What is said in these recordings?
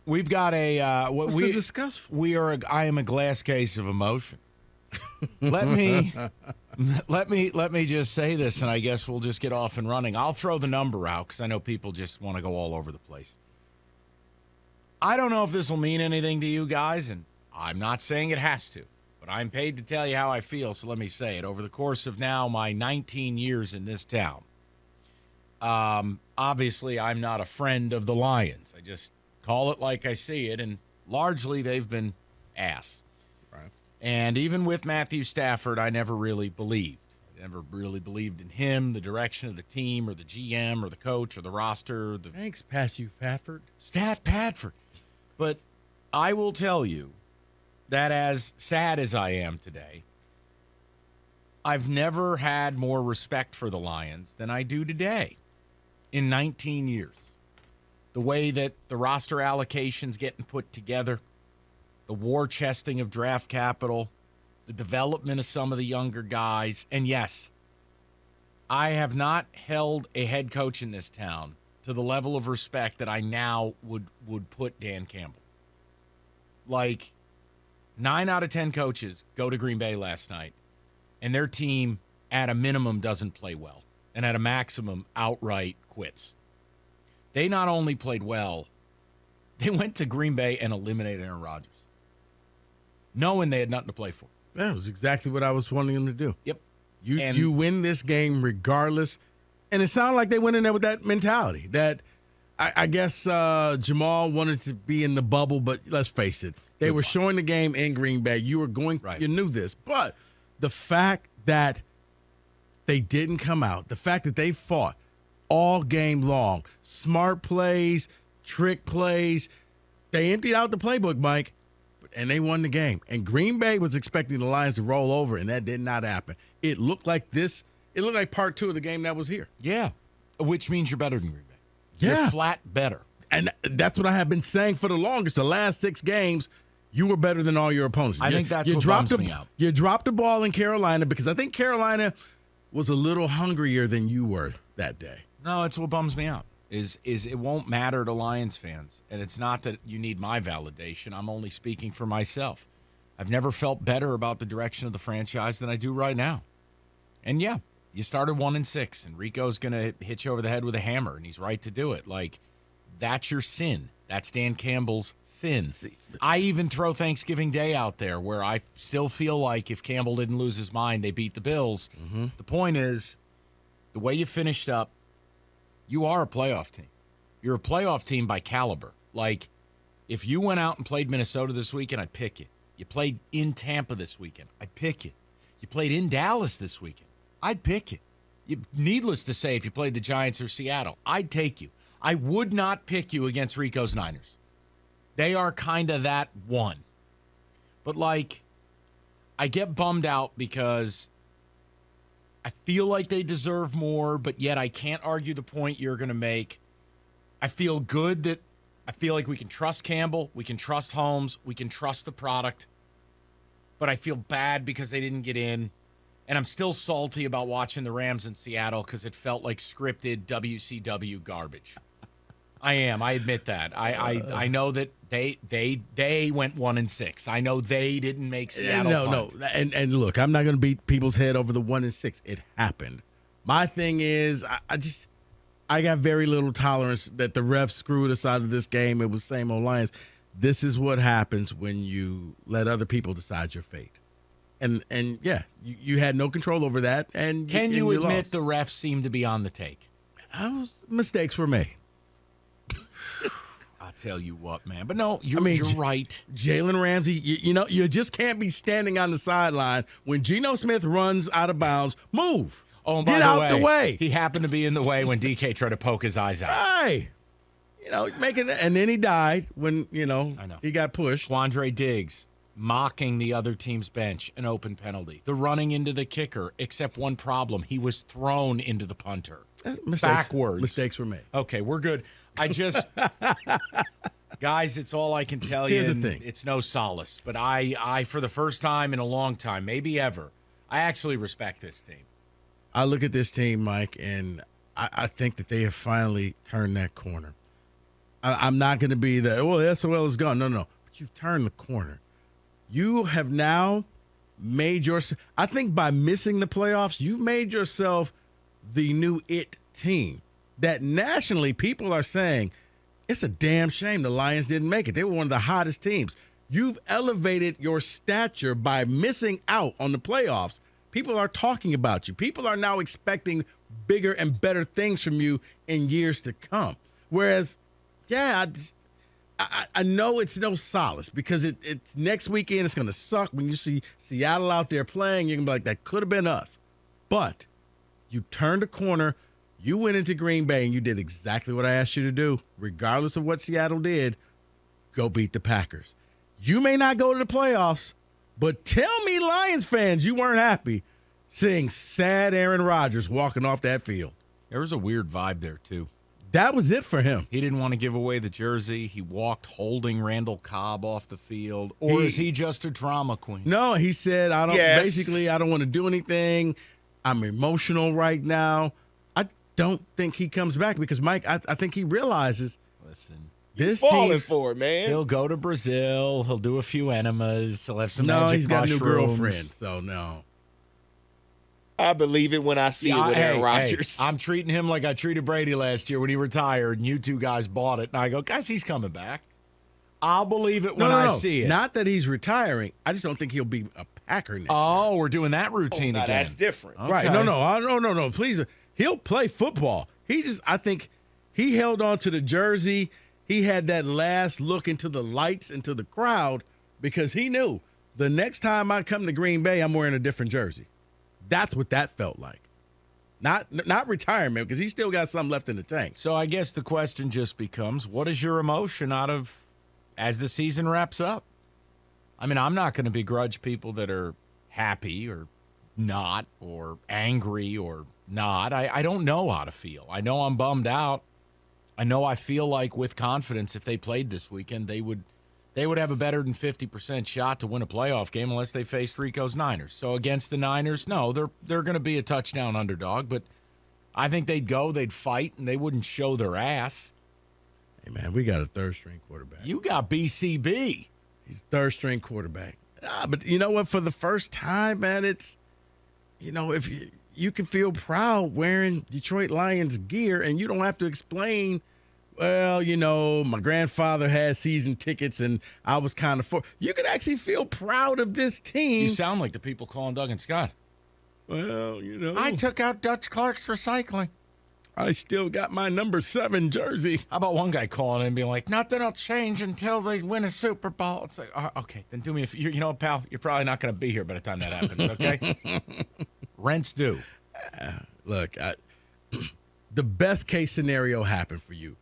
We've got a What's to discuss? I am a glass case of emotion. let me just say this, and I guess we'll just get off and running. I'll throw the number out because I know people just want to go all over the place. I don't know if this will mean anything to you guys, and I'm not saying it has to, but I'm paid to tell you how I feel, so let me say it. Over the course of now my 19 years in this town, obviously I'm not a friend of the Lions. I just call it like I see it, and largely they've been ass. Right. And even with Matthew Stafford, I never really believed. I never really believed in him, the direction of the team, or the GM, or the coach, or the roster. Thanks, Matthew Stafford. Stat Padford. But I will tell you that as sad as I am today, I've never had more respect for the Lions than I do today in 19 years. The way that the roster allocations getting put together, the war chesting of draft capital, the development of some of the younger guys. And yes, I have not held a head coach in this town to the level of respect that I now would put Dan Campbell. Like, 9 out of 10 coaches go to Green Bay last night, and their team at a minimum doesn't play well, and at a maximum outright quits. They not only played well, they went to Green Bay and eliminated Aaron Rodgers, knowing they had nothing to play for. That was exactly what I was wanting them to do. Yep. You win this game regardless. And it sounded like they went in there with that mentality that I guess Jamal wanted to be in the bubble, but let's face it. They were showing the game in Green Bay. You were going, right. You knew this. But the fact that they didn't come out, the fact that they fought all game long, smart plays, trick plays, they emptied out the playbook, Mike, and they won the game. And Green Bay was expecting the Lions to roll over, and that did not happen. It looked like this. It looked like part 2 of the game that was here. Yeah, which means you're better than Green Bay. Yeah. You're flat better. And that's what I have been saying for the longest. The last 6 games, you were better than all your opponents. I think that's what bums me out. You dropped the ball in Carolina because I think Carolina was a little hungrier than you were that day. No, it's what bums me out. Is it won't matter to Lions fans. And it's not that you need my validation. I'm only speaking for myself. I've never felt better about the direction of the franchise than I do right now. And yeah, you started 1-6, and Rico's going to hit you over the head with a hammer, and he's right to do it. Like, that's your sin. That's Dan Campbell's sin. I even throw Thanksgiving Day out there where I still feel like if Campbell didn't lose his mind, they beat the Bills. Mm-hmm. The point is, the way you finished up, you are a playoff team. You're a playoff team by caliber. Like, if you went out and played Minnesota this weekend, I'd pick you. You played in Tampa this weekend, I'd pick you. You played in Dallas this weekend, I'd pick you. Needless to say, if you played the Giants or Seattle, I'd take you. I would not pick you against Rico's Niners. They are kind of that one. But, like, I get bummed out because I feel like they deserve more, but yet I can't argue the point you're going to make. I feel good that I feel like we can trust Campbell, we can trust Holmes, we can trust the product. But I feel bad because they didn't get in. And I'm still salty about watching the Rams in Seattle because it felt like scripted WCW garbage. I am. I admit that. I know that they went 1-6. I know they didn't make Seattle. No. And look, I'm not going to beat people's head over the 1-6. It happened. My thing is, I got very little tolerance that the refs screwed us out of this game. It was same old Lions. This is what happens when you let other people decide your fate. And yeah, you had no control over that. And can you admit lost. The refs seem to be on the take? Mistakes were made. I'll tell you what, man. But no, you're right. Jalen Ramsey, you just can't be standing on the sideline when Geno Smith runs out of bounds. Move. Oh, and get out the way. He happened to be in the way when DK tried to poke his eyes out. Hey, and then he died when I know he got pushed. Quandre Diggs mocking the other team's bench, an open penalty. The running into the kicker, except one problem. He was thrown into the punter. Backwards. Mistakes were made. Okay, we're good. Guys, it's all I can tell you. Here's the thing. It's no solace, but I, for the first time in a long time, maybe ever, I actually respect this team. I look at this team, Mike, and I think that they have finally turned that corner. I'm not going to be the SOL is gone. No. But you've turned the corner. You have now made yourself. I think by missing the playoffs, you've made yourself the new it team. That nationally, people are saying it's a damn shame the Lions didn't make it. They were one of the hottest teams. You've elevated your stature by missing out on the playoffs. People are talking about you. People are now expecting bigger and better things from you in years to come. Whereas, I know it's no solace because it's next weekend. It's going to suck when you see Seattle out there playing. You're going to be like, that could have been us. But you turned a corner. You went into Green Bay and you did exactly what I asked you to do. Regardless of what Seattle did, go beat the Packers. You may not go to the playoffs, but tell me, Lions fans, you weren't happy seeing sad Aaron Rodgers walking off that field. There was a weird vibe there, too. That was it for him. He didn't want to give away the jersey. He walked holding Randall Cobb off the field. Or is he just a drama queen? No, he said, I don't want to do anything. I'm emotional right now. I don't think he comes back because, Mike, I think he realizes, listen, this falling for it, man. He'll go to Brazil. He'll do a few enemas. He'll have some magic mushrooms. He's got a new girlfriend, so no. I believe it when I see it with Aaron Rodgers. I'm treating him like I treated Brady last year when he retired, and you two guys bought it. And I go, guys, he's coming back. I'll believe it when I see it. Not that he's retiring. I just don't think he'll be a Packer next year. We're doing that routine again. That's different. Okay. Right. No. Please. He'll play football. I think he held on to the jersey. He had that last look into the lights, into the crowd, because he knew the next time I come to Green Bay, I'm wearing a different jersey. That's what that felt like. Not retirement, because he still got something left in the tank. So I guess the question just becomes, what is your emotion out of as the season wraps up? I mean, I'm not going to begrudge people that are happy or not or angry or not. I don't know how to feel. I know I'm bummed out. I know I feel like with confidence if they played this weekend, they would have a better than 50% shot to win a playoff game unless they faced Rico's Niners. So against the Niners, no, they're going to be a touchdown underdog, but I think they'd fight, and they wouldn't show their ass. Hey, man, we got a third-string quarterback. You got BCB. He's third-string quarterback. But you know what? For the first time, man, it's, if you can feel proud wearing Detroit Lions gear, and you don't have to explain, well, my grandfather had season tickets, and I was kind of you can actually feel proud of this team. You sound like the people calling Doug and Scott. Well, I took out Dutch Clark's recycling. I still got my number 7 jersey. How about one guy calling and being like, nothing will change until they win a Super Bowl? It's like, okay, then do me a favor. You know, pal, you're probably not going to be here by the time that happens, okay? Rent's due. Look, the best case scenario happened for you.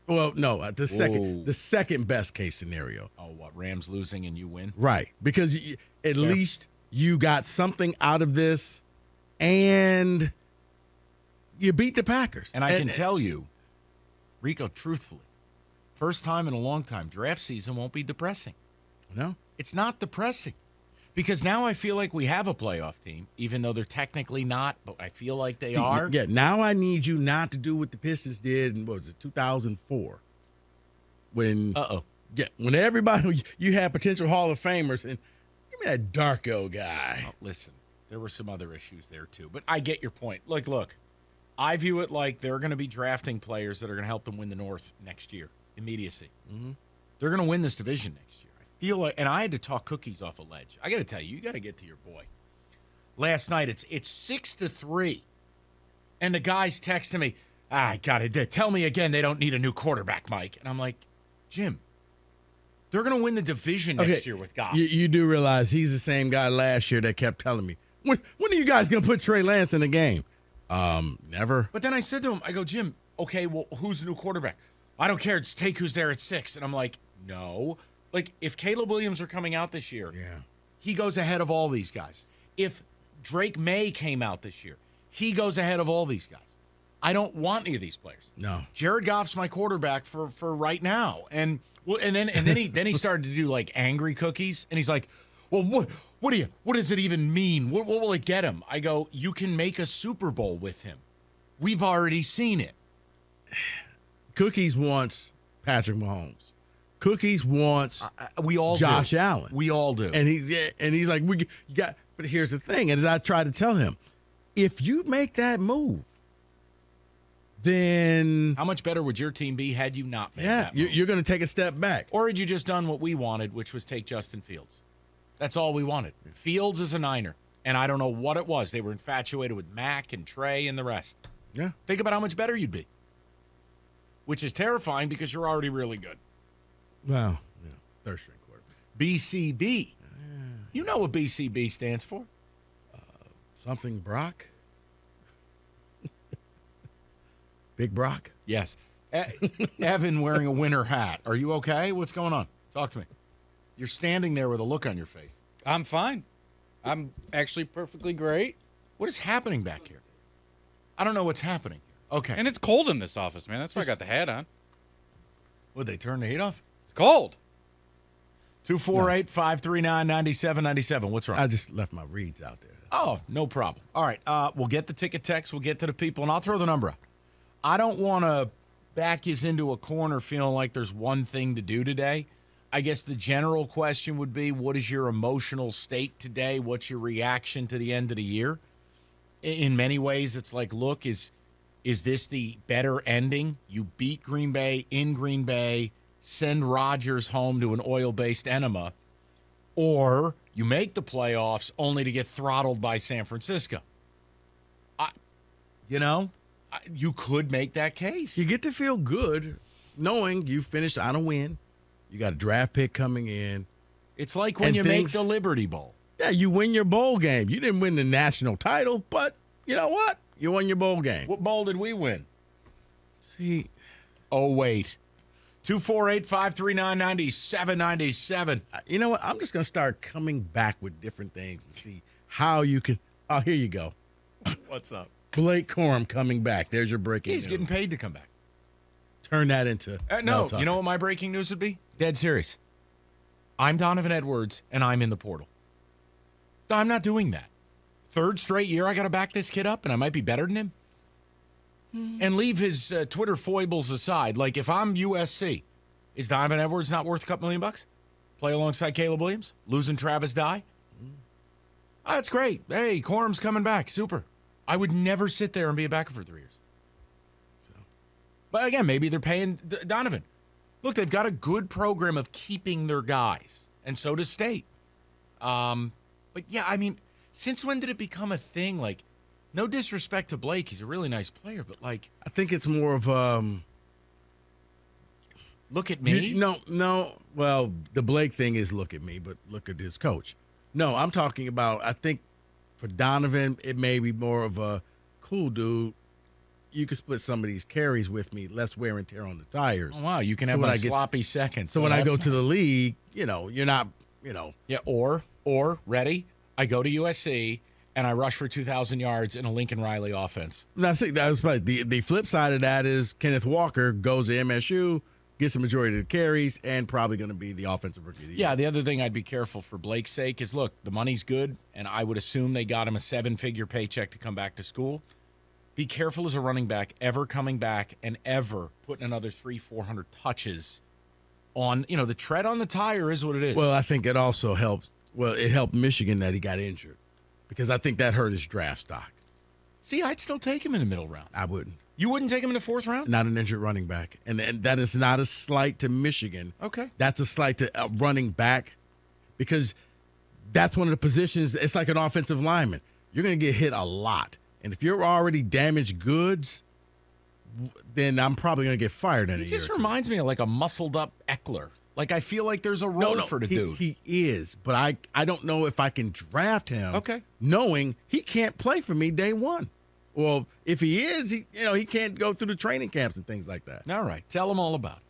Well, no, the second best case scenario. Oh, what, Rams losing and you win? Right, because at least you got something out of this, and you beat the Packers. And I can tell you, Rico, truthfully, first time in a long time, draft season won't be depressing. No? It's not depressing. Because now I feel like we have a playoff team, even though they're technically not, but I feel like they are. Yeah, now I need you not to do what the Pistons did in, 2004? When when everybody, you had potential Hall of Famers, and give me that Darko guy. Oh, listen, there were some other issues there too, but I get your point. Look, I view it like they're going to be drafting players that are going to help them win the North next year. Immediacy. Mm-hmm. They're going to win this division next year. I feel like, and I had to talk cookies off a ledge. I got to tell you, you got to get to your boy. Last night, it's 6-3, and the guy's texting me, I got it. Tell me again they don't need a new quarterback, Mike. And I'm like, Jim, they're going to win the division next year with Goff. You do realize he's the same guy last year that kept telling me, when are you guys going to put Trey Lance in the game? Never. But then I said to him, I go, Jim, okay, well, who's the new quarterback? I don't care. Just take who's there at 6. And I'm like, no. Like, if Caleb Williams are coming out this year, he goes ahead of all these guys. If Drake May came out this year, he goes ahead of all these guys. I don't want any of these players. No. Jared Goff's my quarterback for right now. And then he started to do like angry cookies, and he's like, well, what does it even mean? What will it get him? I go, you can make a Super Bowl with him. We've already seen it. Cookies wants Patrick Mahomes. Cookies wants we all Josh do. Allen. We all do. And he's like, you got. But here's the thing, and as I try to tell him, if you make that move, then how much better would your team be had you not made that move? You're going to take a step back. Or had you just done what we wanted, which was take Justin Fields? That's all we wanted. Fields is a Niner, and I don't know what it was. They were infatuated with Mac and Trey and the rest. Yeah. Think about how much better you'd be, which is terrifying because you're already really good. Well, third string quarterback. BCB. You know what BCB stands for? Something Brock? Big Brock? Yes. Evan wearing a winter hat. Are you okay? What's going on? Talk to me. You're standing there with a look on your face. I'm fine. I'm actually perfectly great. What is happening back here? I don't know what's happening. Okay. And it's cold in this office, man. That's why I got the hat on. Would they turn the heat off? It's cold. 248-539-9797. What's wrong? I just left my reads out there. Oh, no problem. All right. We'll get the ticket text. We'll get to the people, and I'll throw the number out. I don't want to back you into a corner feeling like there's one thing to do today. I guess the general question would be, what is your emotional state today? What's your reaction to the end of the year? In many ways, it's like, look, is this the better ending? You beat Green Bay in Green Bay, send Rodgers home to an oil-based enema, or you make the playoffs only to get throttled by San Francisco. You could make that case. You get to feel good knowing you finished on a win. You got a draft pick coming in. It's like when you make the Liberty Bowl. Yeah, you win your bowl game. You didn't win the national title, but you know what? You won your bowl game. What bowl did we win? See. Oh, wait. 248-539-9797. You know what? I'm just going to start coming back with different things and see how you can. Oh, here you go. What's up? Blake Corum coming back. There's your breaking news. He's getting paid to come back. Turn that into. No, you know what my breaking news would be? Dead serious. I'm Donovan Edwards, and I'm in the portal. I'm not doing that. Third straight year, I got to back this kid up, and I might be better than him. And leave his Twitter foibles aside. Like, if I'm USC, is Donovan Edwards not worth a couple $1 million? Play alongside Caleb Williams? Losing Travis Dye? That's great. Hey, Corum's coming back. Super. I would never sit there and be a backup for 3 years. But again, maybe they're paying Donovan. Look, they've got a good program of keeping their guys, and so does State. But yeah, I mean, since when did it become a thing? Like, no disrespect to Blake, he's a really nice player, but like, I think it's more of look at me. No. Well, the Blake thing is look at me, but look at his coach. No, I'm talking about. I think for Donovan, it may be more of a cool dude. You can split some of these carries with me, less wear and tear on the tires. Oh, wow, you can have my sloppy seconds. So when I go to the league, you're not, Yeah, or ready, I go to USC and I rush for 2,000 yards in a Lincoln Riley offense. That was probably the flip side of that is Kenneth Walker goes to MSU, gets the majority of the carries, and probably going to be the offensive rookie of the year. Yeah, the other thing I'd be careful for Blake's sake is, look, the money's good, and I would assume they got him a 7-figure paycheck to come back to school. Be careful as a running back ever coming back and ever putting another 300-400 touches on, the tread on the tire is what it is. Well, I think it also helps. Well, it helped Michigan that he got injured because I think that hurt his draft stock. See, I'd still take him in the middle round. I wouldn't. You wouldn't take him in the 4th round? Not an injured running back. And that is not a slight to Michigan. Okay. That's a slight to running back because that's one of the positions. It's like an offensive lineman. You're going to get hit a lot. And if you're already damaged goods, then I'm probably going to get fired in a year. He just reminds me of like a muscled up Eckler. Like, I feel like there's a role for the dude. He is, but I don't know if I can draft him. Okay. Knowing he can't play for me day one. Well, if he is, he can't go through the training camps and things like that. All right. Tell him all about it.